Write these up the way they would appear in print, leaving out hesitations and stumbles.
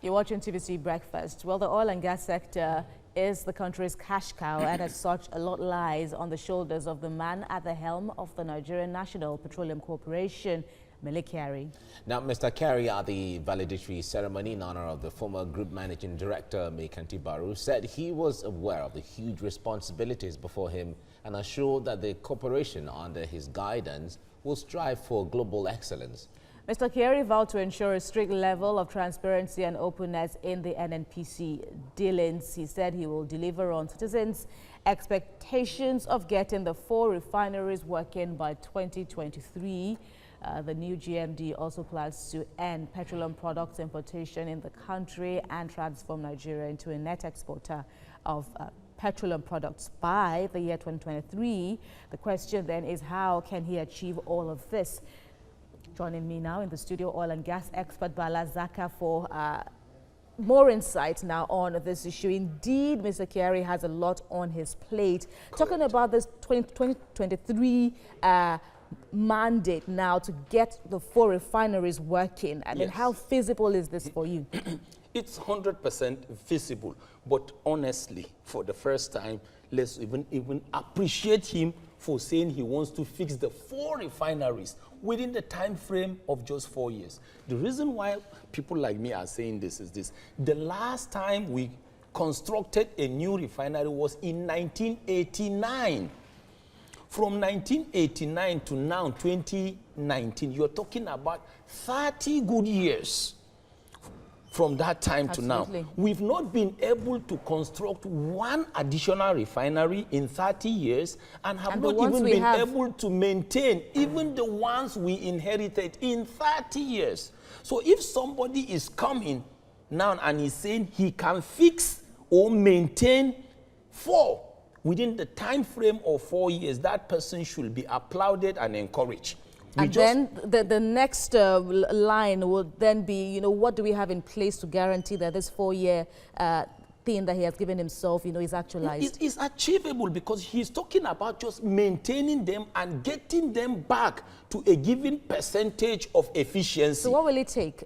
You're watching TVC Breakfast. Well, the oil and gas sector is the country's cash cow, and as such, a lot lies on the shoulders of the man at the helm of the Nigerian National Petroleum Corporation, Bala Zakka. Now, Mr. Carey, at the valedictory ceremony in honor of the former Group Managing Director, Mekanti Baru, said he was aware of the huge responsibilities before him and assured that the corporation, under his guidance, will strive for global excellence. Mr. Carey vowed to ensure a strict level of transparency and openness in the NNPC dealings. He said he will deliver on citizens' expectations of getting the 4 refineries working by 2023. The new GMD also plans to end petroleum products importation in the country and transform Nigeria into a net exporter of petroleum products by the year 2023. The question then is, how can he achieve all of this? Joining me now in the studio, oil and gas expert Bala Zakka for more insight now on this issue. Indeed, Mr. Carey has a lot on his plate. Correct. Talking about this 2023 mandate now to get the 4 refineries working. I mean, how feasible is this for you? It's 100% feasible, but honestly, for the first time, let's even appreciate him for saying he wants to fix the 4 refineries within the time frame of just 4 years. The reason why people like me are saying this is this. The last time we constructed a new refinery was in 1989. From 1989 to now, 2019, you're talking about 30 good years. From that time Absolutely. to now, we've not been able to construct 1 additional refinery in 30 years and have not even been able to maintain even the ones we inherited in 30 years. So if somebody is coming now and is saying he can fix or maintain 4 within the time frame of 4 years, that person should be applauded and encouraged. And then the next line would then be, you know, what do we have in place to guarantee that this 4-year thing that he has given himself, you know, is actualized? It's achievable because he's talking about just maintaining them and getting them back to a given percentage of efficiency. So what will it take?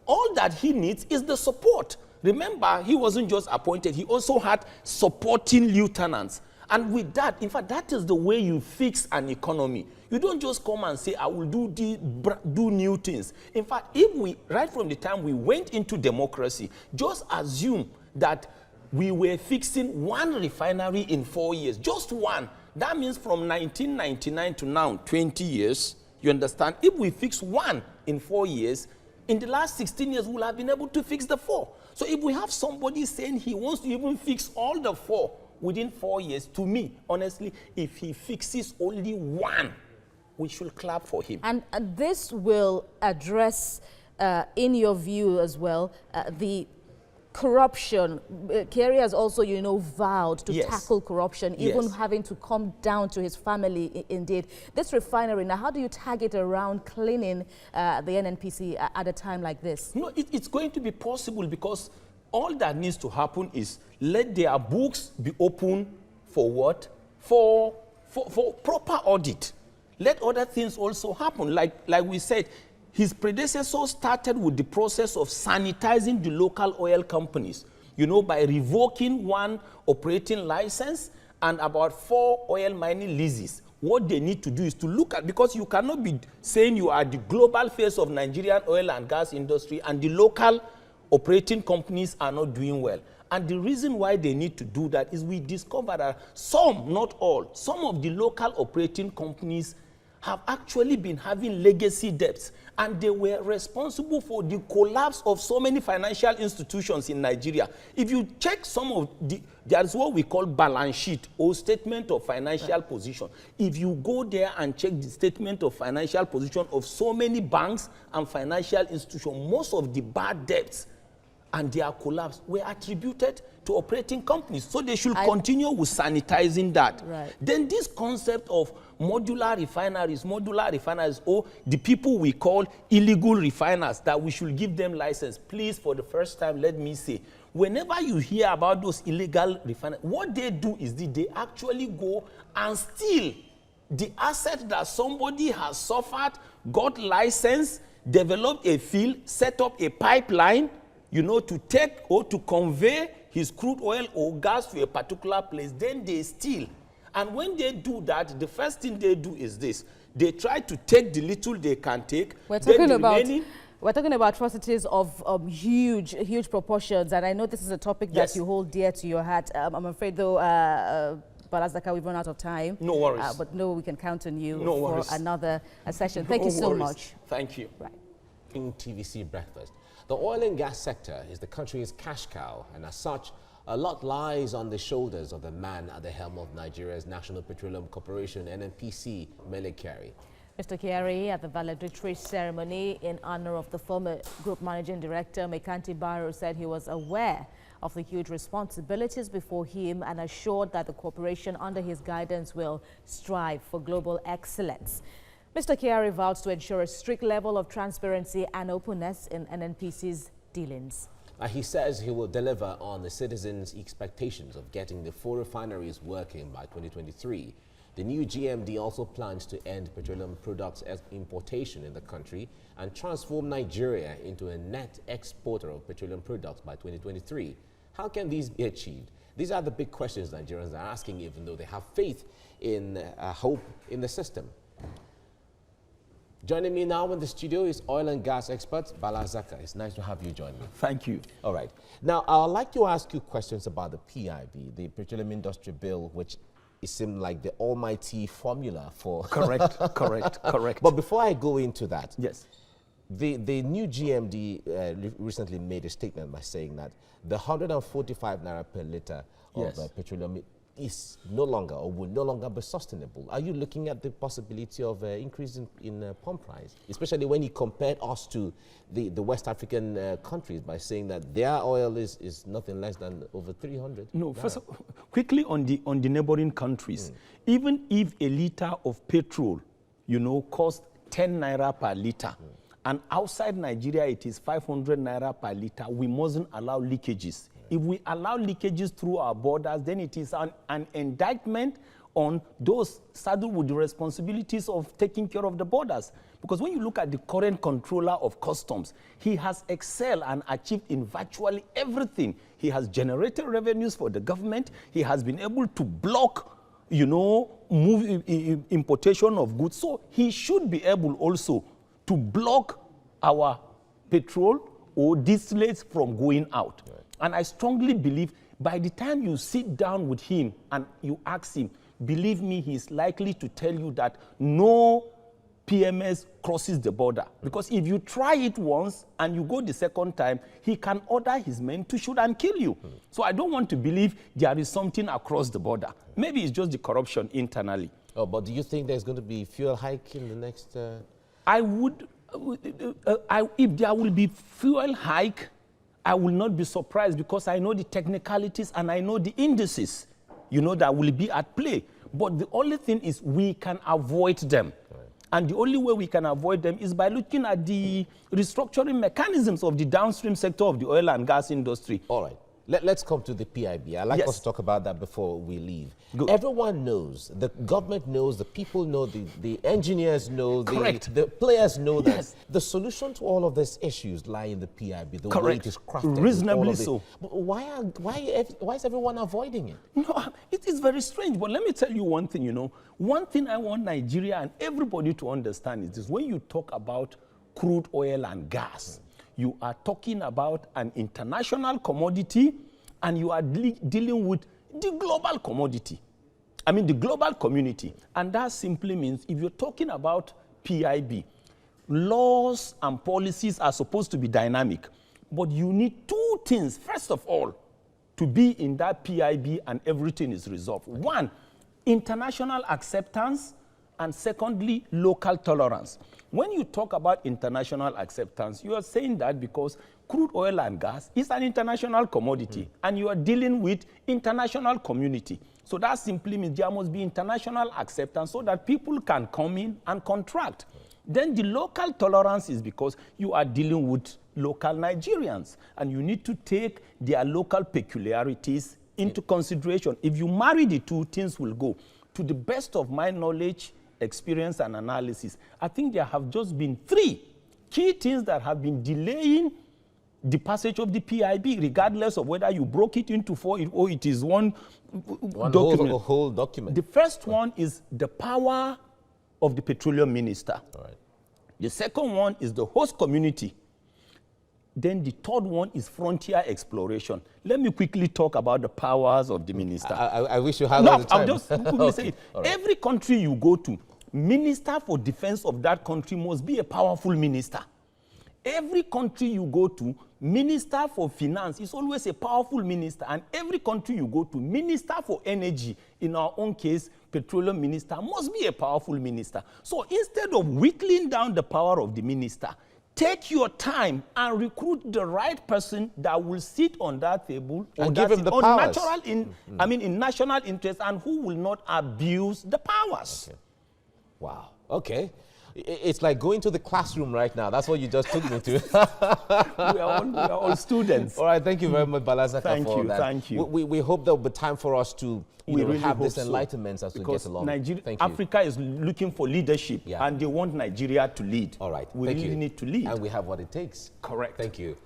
All that he needs is the support. Remember, he wasn't just appointed, he also had supporting lieutenants. And with that, in fact, that is the way you fix an economy. You don't just come and say, I will do new things. In fact, if we, right from the time we went into democracy, just assume that we were fixing 1 refinery in 4 years, just 1. That means from 1999 to now, 20 years, you understand? If we fix 1 in 4 years, in the last 16 years, we'll have been able to fix the 4. So if we have somebody saying he wants to even fix all the 4, within 4 years, to me, honestly, if he fixes only 1, we should clap for him. And this will address, in your view as well, the corruption. Carey has also, you know, vowed to tackle corruption, even having to come down to his family, indeed. This refinery, now, how do you target around cleaning the NNPC at a time like this? You know, it's going to be possible because all that needs to happen is let their books be open for what? For proper audit. Let other things also happen. Like we said, his predecessor started with the process of sanitizing the local oil companies, you know, by revoking 1 operating license and about 4 oil mining leases. What they need to do is to look at, because you cannot be saying you are the global face of Nigerian oil and gas industry and the local operating companies are not doing well. And the reason why they need to do that is we discovered that some, not all, some of the local operating companies have actually been having legacy debts, and they were responsible for the collapse of so many financial institutions in Nigeria. If you check some of there's what we call balance sheet or statement of financial position. If you go there and check the statement of financial position of so many banks and financial institutions, most of the bad debts and their collapse were attributed to operating companies. So they should continue with sanitizing that. Right. Then this concept of modular refineries, or the people we call illegal refiners, that we should give them license. Please, for the first time, let me say, whenever you hear about those illegal refineries, what they do is they actually go and steal the asset that somebody has suffered, got license, developed a field, set up a pipeline, you know, to take or to convey his crude oil or gas to a particular place, then they steal. And when they do that, the first thing they do is this. They try to take the little they can take. We're talking about atrocities of huge proportions, and I know this is a topic that you hold dear to your heart. I'm afraid, though, Bala Zakka, we've run out of time. No worries. But no, we can count on you for another session. Thank you so much. Thank you. Right. In TVC Breakfast, the oil and gas sector is the country's cash cow, and as such, a lot lies on the shoulders of the man at the helm of Nigeria's National Petroleum Corporation, NNPC, Mele Kyari. Mr. Kyari, at the valedictory ceremony in honor of the former Group Managing Director, Mekanti Baro, said he was aware of the huge responsibilities before him and assured that the corporation under his guidance will strive for global excellence. Mr. Kyari vowed to ensure a strict level of transparency and openness in NNPC's dealings. He says he will deliver on the citizens' expectations of getting the 4 refineries working by 2023. The new GMD also plans to end petroleum products importation in the country and transform Nigeria into a net exporter of petroleum products by 2023. How can these be achieved? These are the big questions Nigerians are asking, even though they have faith in hope in the system. Joining me now in the studio is oil and gas expert Bala Zakka. It's nice to have you join me. Thank you. All right. Now, I'd like to ask you questions about the PIB, the Petroleum Industry Bill, which it seemed like the almighty formula for... Correct. But before I go into that, yes, the new GMD recently made a statement by saying that the 145 naira per litre of petroleum is no longer or will no longer be sustainable. Are you looking at the possibility of increase in pump price, especially when you compared us to the West African countries by saying that their oil is nothing less than over 300? No, first of all, quickly on the neighboring countries, even if a litre of petrol, you know, costs 10 naira per litre, and outside Nigeria it is 500 naira per litre, we mustn't allow leakages. If we allow leakages through our borders, then it is an indictment on those saddled with the responsibilities of taking care of the borders. Because when you look at the current controller of customs, he has excelled and achieved in virtually everything. He has generated revenues for the government. He has been able to block, you know, importation of goods. So he should be able also to block our petrol or distillates from going out. Right. And I strongly believe by the time you sit down with him and you ask him, believe me, he's likely to tell you that no PMS crosses the border. Because if you try it once and you go the second time, he can order his men to shoot and kill you. So I don't want to believe there is something across the border. Maybe it's just the corruption internally. Oh, but do you think there's going to be fuel hike in the next... I would... if there will be fuel hike, I will not be surprised because I know the technicalities and I know the indices, you know, that will be at play. But the only thing is we can avoid them. Right. And the only way we can avoid them is by looking at the restructuring mechanisms of the downstream sector of the oil and gas industry. All right. Let's come to the PIB. I'd like us to talk about that before we leave. Good. Everyone knows, the government knows, the people know, the engineers know, the players know that the solution to all of these issues lie in the PIB, the way it is crafted. Reasonably so. But why is everyone avoiding it? No, it is very strange. But let me tell you one thing, you know. One thing I want Nigeria and everybody to understand is this. When you talk about crude oil and gas, you are talking about an international commodity and you are dealing with the global commodity. I mean, the global community. And that simply means if you're talking about PIB, laws and policies are supposed to be dynamic. But you need two things, first of all, to be in that PIB and everything is resolved. One, international acceptance, and secondly, local tolerance. When you talk about international acceptance, you are saying that because crude oil and gas is an international commodity and you are dealing with international community. So that simply means there must be international acceptance so that people can come in and contract. Then the local tolerance is because you are dealing with local Nigerians and you need to take their local peculiarities into consideration. If you marry the two, things will go. To the best of my knowledge, experience and analysis, I think there have just been three key things that have been delaying the passage of the PIB, regardless of whether you broke it into 4 or it is one document. Whole document. The first one is the power of the petroleum minister. All right. The second one is the host community. Then the third one is frontier exploration. Let me quickly talk about the powers of the minister. I wish you had all the time. I'll just quickly say it. Right. Every country you go to, minister for defense of that country must be a powerful minister. Every country you go to, minister for finance is always a powerful minister. And every country you go to, minister for energy, in our own case, petroleum minister, must be a powerful minister. So instead of whittling down the power of the minister, take your time and recruit the right person that will sit on that table and give him the powers. In national interest, and who will not abuse the powers. Okay. Wow. Okay. It's like going to the classroom right now. That's what you just took me to. we are all students. All right. Thank you very much, Bala Zakka, for that. Thank you. We hope there will be time for us to have this enlightenment as we get along. Africa is looking for leadership, and they want Nigeria to lead. All right. We really need to lead. And we have what it takes. Correct. Thank you.